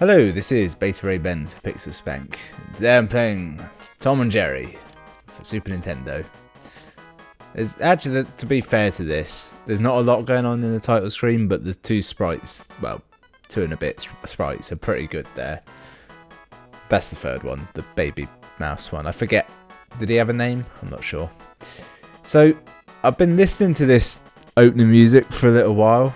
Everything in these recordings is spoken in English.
Hello, this is Beta Ray Ben for Pixel Spank. Today I'm playing Tom and Jerry for Super Nintendo. There's actually, to be fair to this, there's not a lot going on in the title screen, but the two sprites, well, 2 and a bit sprites are pretty good there. That's the third one, the baby mouse one. I forget, did he have a name? I'm not sure. So, I've been listening to this opening music for a little while.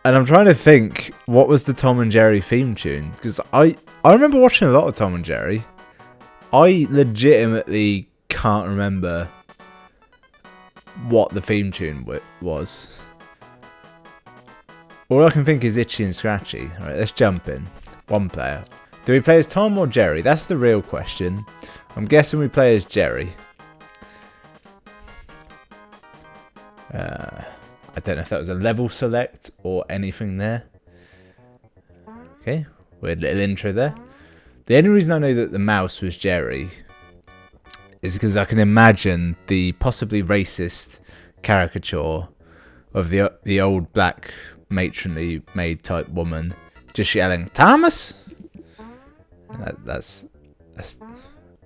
And I'm trying to think, what was the Tom and Jerry theme tune? Because I remember watching a lot of Tom and Jerry. I legitimately can't remember what the theme tune was. All I can think is Itchy and Scratchy. Alright, let's jump in. One player. Do we play as Tom or Jerry? That's the real question. I'm guessing we play as Jerry. I don't know if that was a level select or anything there. Okay, weird little intro there. The only reason I know that the mouse was Jerry is because I can imagine the possibly racist caricature of the old black matronly maid type woman just yelling, "Thomas!" That's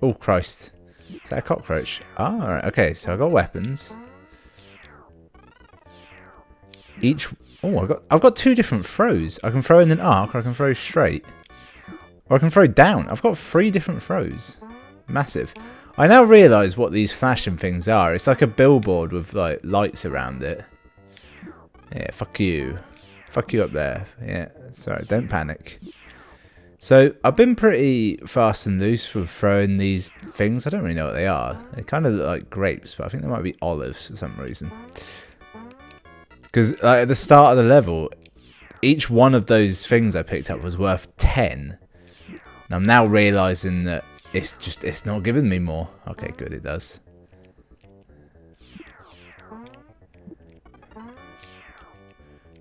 oh Christ. Is that a cockroach? Ah, alright, okay, so I got weapons. I've got 2 different throws. I can throw in an arc, or I can throw straight, or I can throw down. I've got 3 different throws. Massive. I now realise what these flashing things are. It's like a billboard with like lights around it. Yeah, fuck you. Fuck you up there. Yeah, sorry, don't panic. So I've been pretty fast and loose for throwing these things. I don't really know what they are. They kind of look like grapes, but I think they might be olives for some reason. Because at the start of the level, each one of those things I picked up was worth 10. And I'm now realising that it's not giving me more. Okay, good, it does.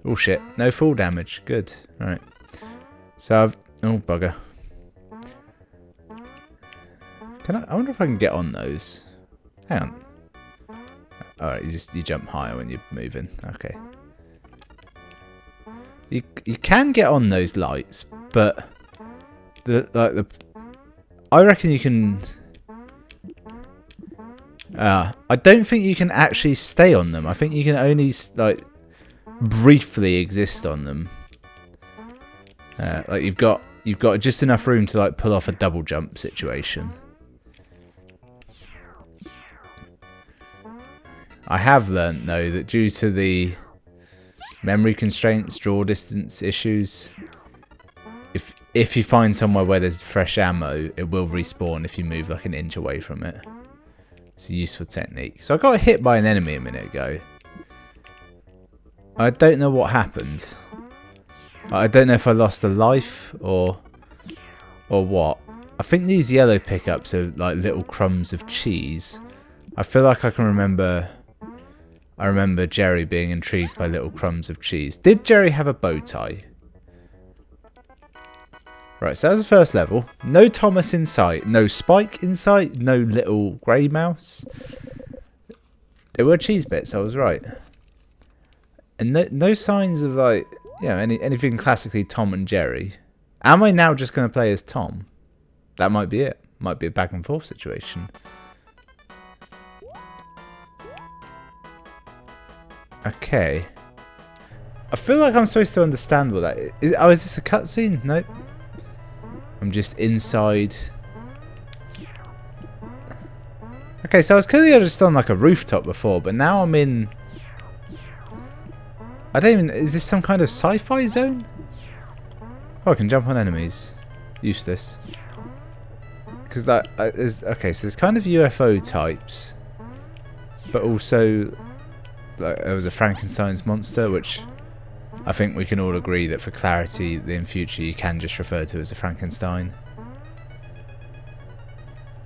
Oh shit, no full damage. Good. Alright. So I've... Oh, bugger. I wonder if I can get on those. Hang on. Alright, you jump higher when you're moving. Okay. You can get on those lights, but I reckon you can. I don't think you can actually stay on them. I think you can only like briefly exist on them. Like you've got just enough room to like pull off a double jump situation. I have learnt though that due to the memory constraints, draw distance issues, if you find somewhere where there's fresh ammo, it will respawn if you move like an inch away from it. It's a useful technique. So I got hit by an enemy a minute ago. I don't know what happened. I don't know if I lost a life or what. I think these yellow pickups are like little crumbs of cheese. I feel like I can remember... I remember Jerry being intrigued by little crumbs of cheese. Did Jerry have a bow tie? Right, so that was the first level. No Thomas in sight. No Spike in sight. No little grey mouse. There were cheese bits, I was right. And no signs of, like, you know, anything classically Tom and Jerry. Am I now just going to play as Tom? That might be it. Might be a back and forth situation. Okay. I feel like I'm supposed to understand what that is. Oh, is this a cutscene? Nope. I'm just inside. Okay, so I was clearly just on like a rooftop before, but now I'm in... I don't even... Is this some kind of sci-fi zone? Oh, I can jump on enemies. Useless. Because that is... Okay, so there's kind of UFO types. But also... Like, there was a Frankenstein's monster, which I think we can all agree that for clarity in future you can just refer to as a Frankenstein.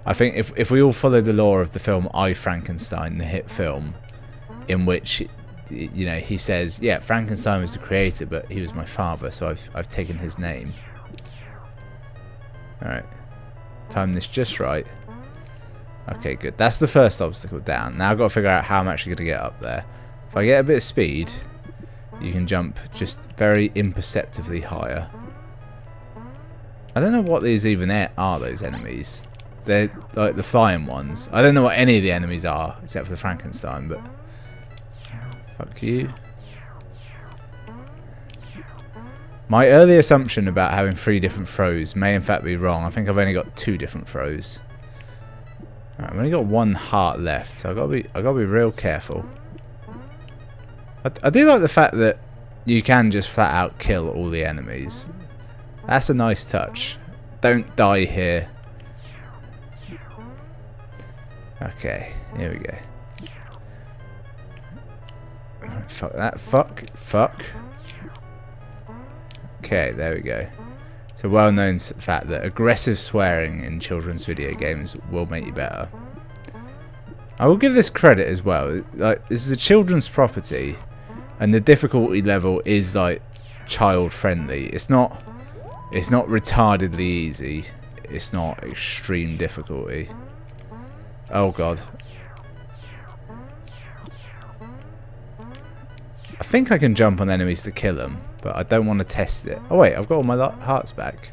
I think if we all follow the law of the film I, Frankenstein, the hit film, in which, you know, he says, yeah, Frankenstein was the creator, but he was my father, so I've taken his name. Alright. Time this just right. Okay, good. That's the first obstacle down. Now I've got to figure out how I'm actually going to get up there. If I get a bit of speed, you can jump just very imperceptibly higher. I don't know what these even are, those enemies. They're like the flying ones. I don't know what any of the enemies are, except for the Frankenstein, but... Fuck you. My early assumption about having 3 different throws may in fact be wrong. I think I've only got 2 different throws. Right, I've only got 1 heart left, so I gotta be real careful. I do like the fact that you can just flat out kill all the enemies. That's a nice touch. Don't die here. Okay, here we go. Fuck that. Fuck. Okay, there we go. It's a well-known fact that aggressive swearing in children's video games will make you better. I will give this credit as well. Like, this is a children's property, and the difficulty level is like child-friendly. It's not retardedly easy. It's not extreme difficulty. Oh god. I think I can jump on enemies to kill them, but I don't want to test it. Oh wait, I've got all my hearts back.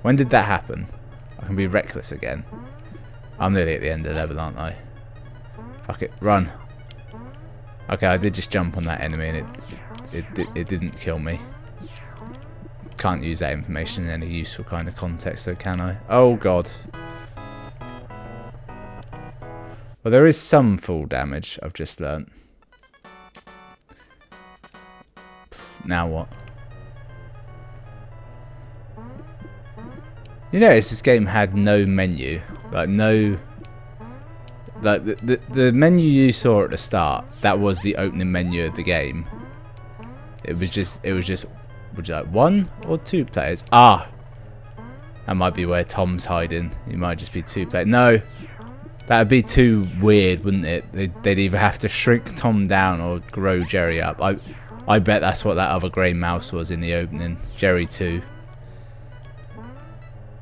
When did that happen? I can be reckless again. I'm nearly at the end of the level, aren't I? Fuck it, run. Okay, I did just jump on that enemy and it didn't kill me. Can't use that information in any useful kind of context, though, can I? Oh god. Well, there is some full damage, I've just learnt. Now what? You notice this game had no menu. Like, no... Like, the menu you saw at the start, that was the opening menu of the game. It was just... Would you like 1 or 2 players? Ah! That might be where Tom's hiding. He might just be 2 players. No! That'd be too weird, wouldn't it? They'd either have to shrink Tom down or grow Jerry up. I bet that's what that other grey mouse was in the opening. Jerry 2.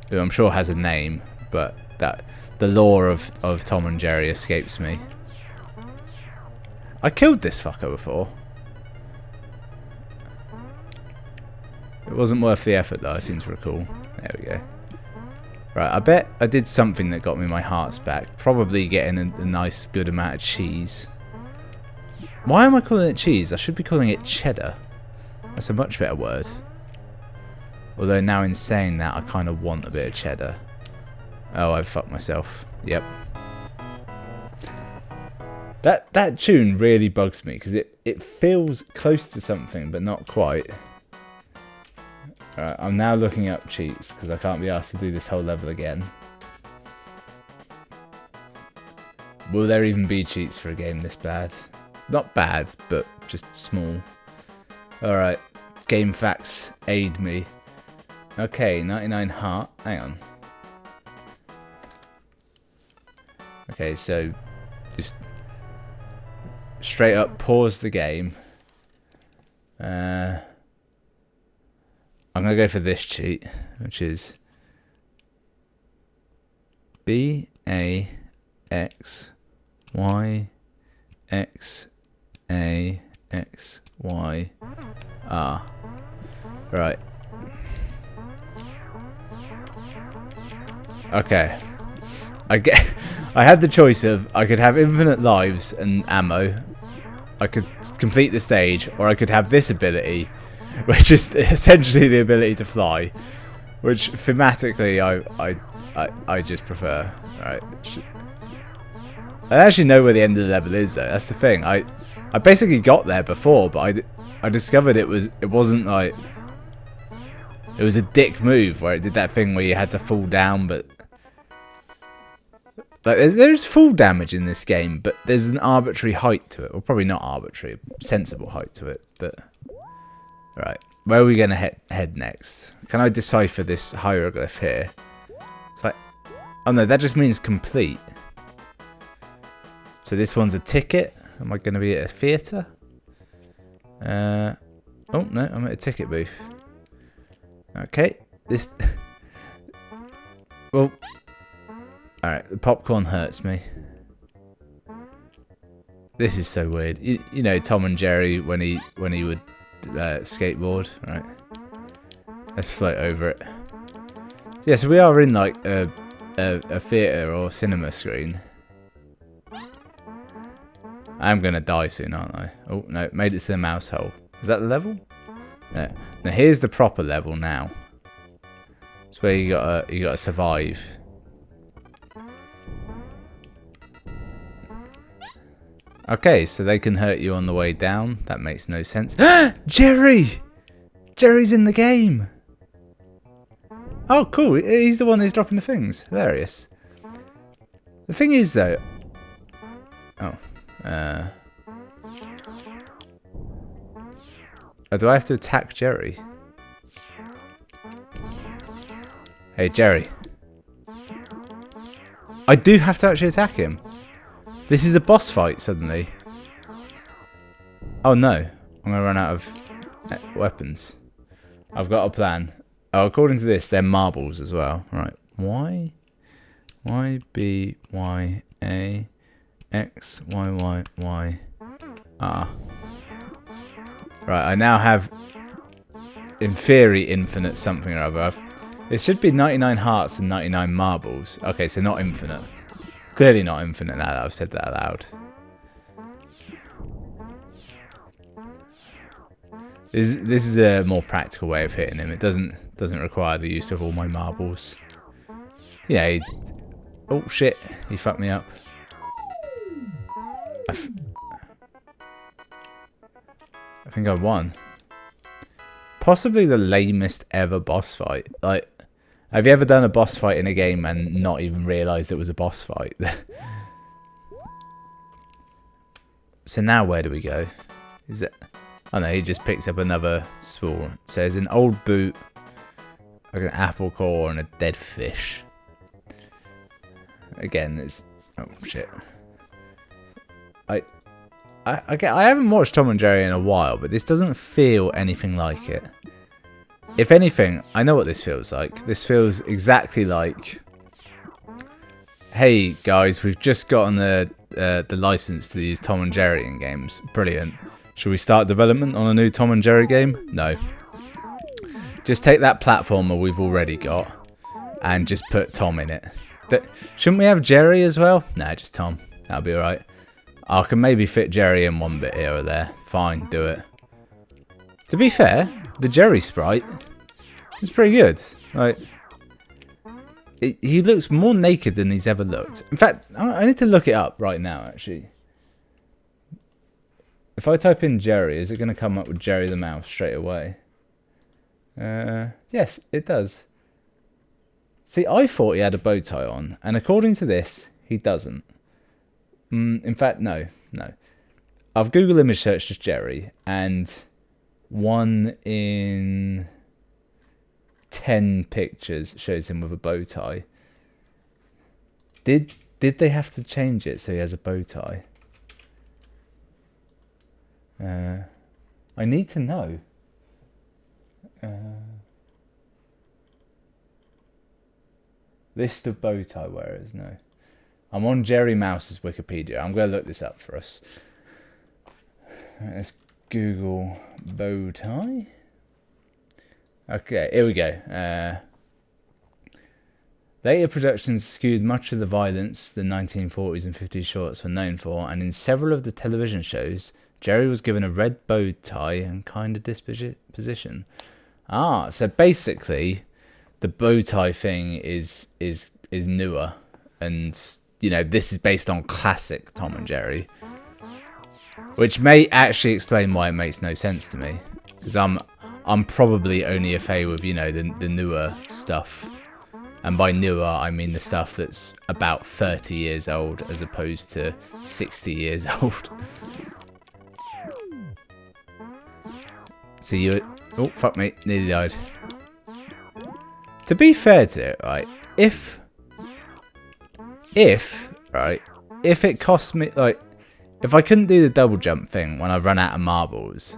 Who I'm sure has a name, but the lore of Tom and Jerry escapes me. I killed this fucker before. It wasn't worth the effort though, I seem to recall. There we go. Right, I bet I did something that got me my hearts back. Probably getting a nice good amount of cheese. Why am I calling it cheese? I should be calling it cheddar. That's a much better word. Although now in saying that, I kind of want a bit of cheddar. Oh, I've fucked myself. Yep. That tune really bugs me because it feels close to something but not quite. Alright, I'm now looking up cheats because I can't be asked to do this whole level again. Will there even be cheats for a game this bad? Not bad, but just small. Alright, game facts aid me. Okay, 99 heart. Hang on. Okay, so just straight up pause the game. I'm going to go for this cheat, which is BAXYXAXYR. Right. Okay. I had the choice of I could have infinite lives and ammo. I could complete the stage, or I could have this ability, which is essentially the ability to fly, which thematically I just prefer. Right. I actually know where the end of the level is though. That's the thing. I basically got there before, but I discovered it wasn't like it was a dick move where it did that thing where you had to fall down, but like there's full damage in this game, but there's an arbitrary height to it. Well, probably not arbitrary, sensible height to it, but right. Where are we going to head next? Can I decipher this hieroglyph here? It's like, oh no, that just means complete. So this one's a ticket. Am I going to be at a theatre? Oh no, I'm at a ticket booth. Okay, this... Well... Alright, the popcorn hurts me. This is so weird. You know Tom and Jerry when he would skateboard, right? Let's float over it. Yeah, so we are in like a theatre or cinema screen. I'm gonna die soon, aren't I? Oh no, made it to the mouse hole. Is that the level? No. Now here's the proper level now. It's where you gotta survive. Okay, so they can hurt you on the way down. That makes no sense. Jerry! Jerry's in the game! Oh, cool. He's the one who's dropping the things. Hilarious. The thing is, though... Oh. Oh, do I have to attack Jerry? Hey, Jerry. I do have to actually attack him. This is a boss fight, suddenly. Oh, no. I'm going to run out of weapons. I've got a plan. Oh, according to this, they're marbles as well. Right. Y, B, Y, A, X, Y, Y, Y, R. Right, I now have, in theory, infinite something or other. It should be 99 hearts and 99 marbles. Okay, so not infinite. Clearly not infinite now that I've said that aloud. This is a more practical way of hitting him. It doesn't require the use of all my marbles. Yeah. Oh shit! He fucked me up. I think I won. Possibly the lamest ever boss fight. Like, have you ever done a boss fight in a game and not even realised it was a boss fight? So now where do we go? Is it? Oh no, he just picks up another spool. It says an old boot, like an apple core and a dead fish. Again, it's... Oh shit. I haven't watched Tom and Jerry in a while, but this doesn't feel anything like it. If anything, I know what this feels like. This feels exactly like... Hey guys, we've just gotten the license to use Tom and Jerry in games. Brilliant. Should we start development on a new Tom and Jerry game? No. Just take that platformer we've already got and just put Tom in it. Shouldn't we have Jerry as well? Nah, just Tom. That'll be alright. I can maybe fit Jerry in one bit here or there. Fine, do it. To be fair, the Jerry sprite is pretty good. Like, he looks more naked than he's ever looked. In fact, I need to look it up right now, actually. If I type in Jerry, is it going to come up with Jerry the Mouse straight away? Yes, it does. See, I thought he had a bow tie on, and according to this, he doesn't. In fact, no. I've Google image searched just Jerry, and 1 in 10 pictures shows him with a bow tie. Did they have to change it so he has a bow tie? I need to know. List of bow tie wearers. No. I'm on Jerry Mouse's Wikipedia. I'm going to look this up for us. Let's Google bow tie. Okay, here we go. Later productions skewed much of the violence the 1940s and 50s shorts were known for, and in several of the television shows, Jerry was given a red bow tie and kind of disposition. Ah, so basically, the bow tie thing is newer, and you know this is based on classic Tom and Jerry, which may actually explain why it makes no sense to me, because I'm probably only a fan with the newer stuff, and by newer I mean the stuff that's about 30 years old as opposed to 60 years old. So oh fuck me, nearly died. To be fair to it, right, if it cost me, like, if I couldn't do the double jump thing when I run out of marbles,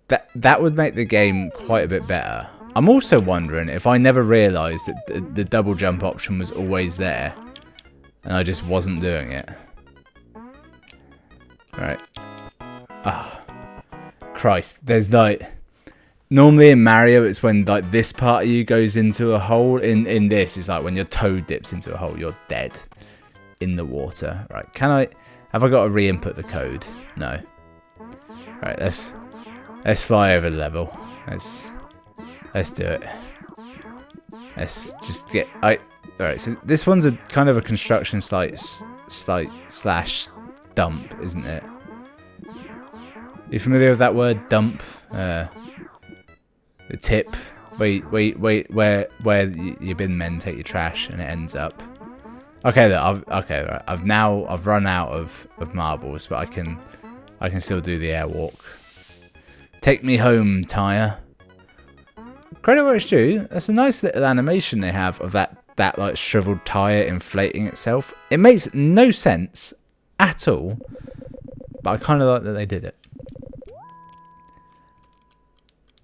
that would make the game quite a bit better. I'm also wondering if I never realised that the double jump option was always there, and I just wasn't doing it. Right. Ah. Christ, there's like Normally in Mario, it's when like this part of you goes into a hole. In this, it's like when your toe dips into a hole, you're dead in the water. Right? Have I got to re-input the code? No. Right. Let's fly over the level. Let's do it. Let's just get. Alright. So this one's a kind of a construction slash dump, isn't it? You familiar with that word, dump? The tip, where your bin men take your trash and it ends up. Okay, look, right. I've run out of marbles, but I can still do the airwalk. Take me home, tire. Credit where it's due. That's a nice little animation they have of that like shriveled tire inflating itself. It makes no sense at all, but I kind of like that they did it.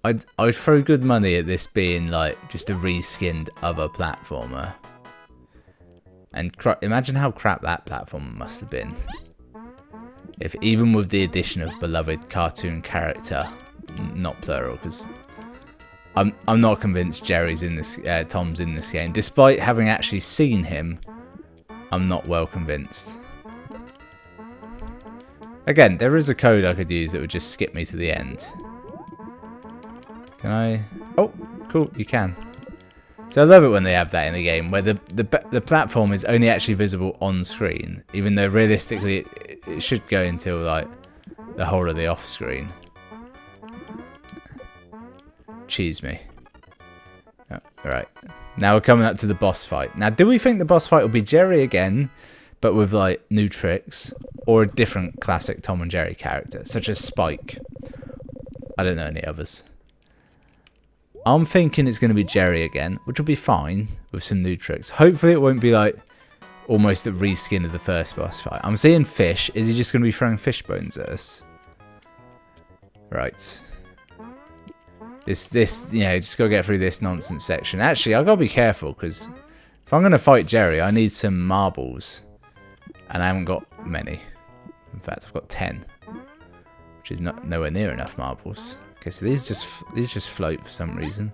I'd throw good money at this being like just a reskinned other platformer. And imagine how crap that platformer must have been. If even with the addition of beloved cartoon character, not plural, because I'm not convinced Jerry's in this, Tom's in this game. Despite having actually seen him, I'm not well convinced. Again, there is a code I could use that would just skip me to the end. Can I? Oh, cool, you can. So I love it when they have that in the game, where the platform is only actually visible on screen, even though realistically it should go until like the whole of the off screen. Cheese me. Oh, alright. Now we're coming up to the boss fight. Now, do we think the boss fight will be Jerry again, but with like new tricks, or a different classic Tom and Jerry character, such as Spike? I don't know any others. I'm thinking it's going to be Jerry again, which will be fine with some new tricks. Hopefully it won't be like almost a reskin of the first boss fight. I'm seeing fish. Is he just going to be throwing fish bones at us? Right. This, you know, just got to get through this nonsense section. Actually, I've got to be careful because if I'm going to fight Jerry, I need some marbles. And I haven't got many. In fact, I've got 10. Which is nowhere near enough marbles. Okay, so these just float for some reason.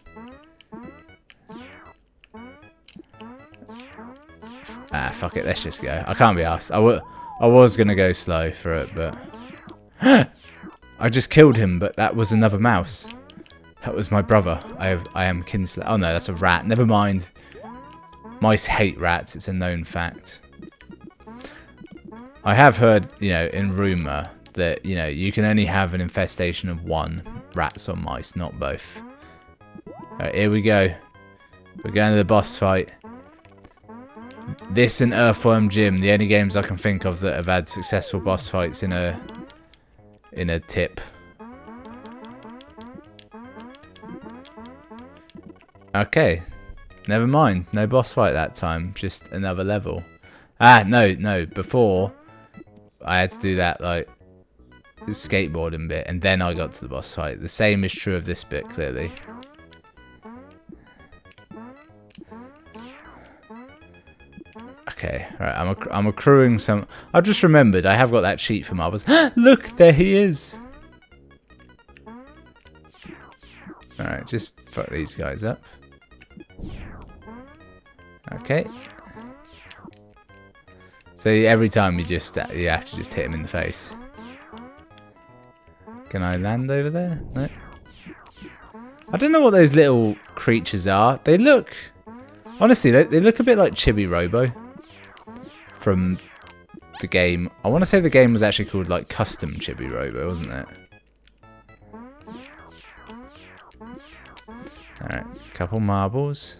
Ah, fuck it, let's just go. I can't be asked. I was gonna go slow for it, but I just killed him. But that was another mouse. That was my brother. I am kinsley. Oh no, that's a rat. Never mind. Mice hate rats. It's a known fact. I have heard, you know, in rumor that, you know, you can only have an infestation of one, rats or mice, not both. Alright, here we go. We're going to the boss fight. This and Earthworm Jim, the only games I can think of that have had successful boss fights in a tip. Okay, never mind. No boss fight that time, just another level. Ah, no, before I had to do that, like, skateboarding bit, and then I got to the boss fight. The same is true of this bit, clearly. Okay, right, I'm accruing some. I've just remembered I have got that cheat for marbles. Look, there he is. Alright, just fuck these guys up. Okay. So every time you have to just hit him in the face. Can I land over there? No. I don't know what those little creatures are. They look, honestly, they look a bit like Chibi Robo from the game. I want to say the game was actually called like Custom Chibi Robo, wasn't it? Alright, couple marbles.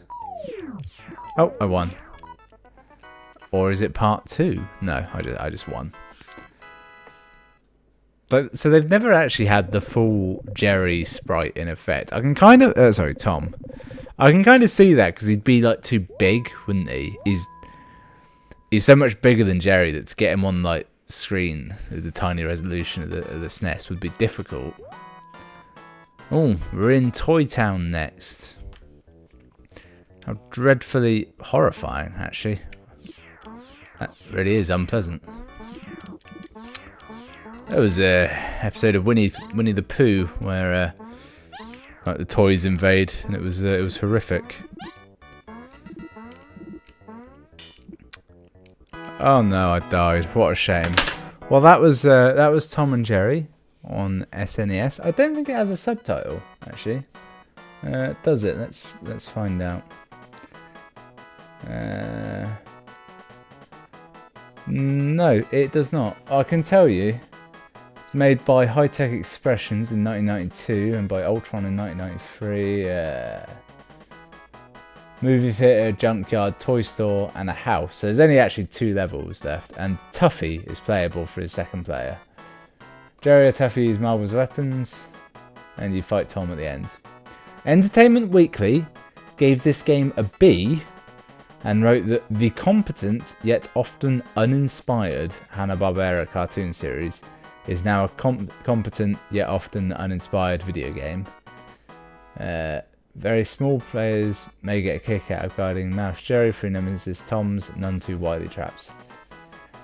Oh, I won. Or is it part 2? No, I just won. But so they've never actually had the full Jerry sprite in effect. I can kind of, sorry, Tom. I can kind of see that because he'd be like too big, wouldn't he? He's so much bigger than Jerry that to get him on like screen with the tiny resolution of the SNES would be difficult. Oh, we're in Toy Town next. How dreadfully horrifying, actually. That really is unpleasant. That was an episode of Winnie the Pooh where Like the toys invade, and it was horrific. Oh no, I died. What a shame. Well, that was Tom and Jerry on SNES. I don't think it has a subtitle actually. Does it? Let's find out. No, it does not. I can tell you. It's made by High Tech Expressions in 1992 and by Altron in 1993. Movie theatre, junkyard, toy store, and a house. So there's only actually 2 levels left, and Tuffy is playable for his second player. Jerry or Tuffy use marbles weapons, and you fight Tom at the end. Entertainment Weekly gave this game a B, and wrote that the competent yet often uninspired Hanna-Barbera cartoon series is now a competent yet often uninspired video game. Very small players may get a kick out of guiding Mouse Jerry through Nemesis Tom's none too wily traps.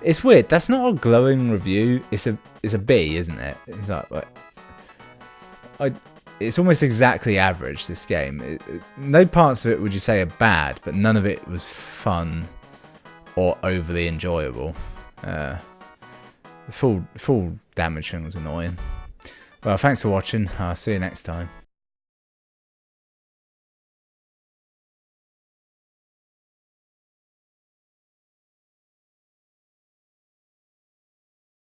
It's weird. That's not a glowing review. It's a B, isn't it? It's like it's almost exactly average. This game. No parts of it would you say are bad, but none of it was fun or overly enjoyable. The full damage thing was annoying. Well, thanks for watching. I'll see you next time.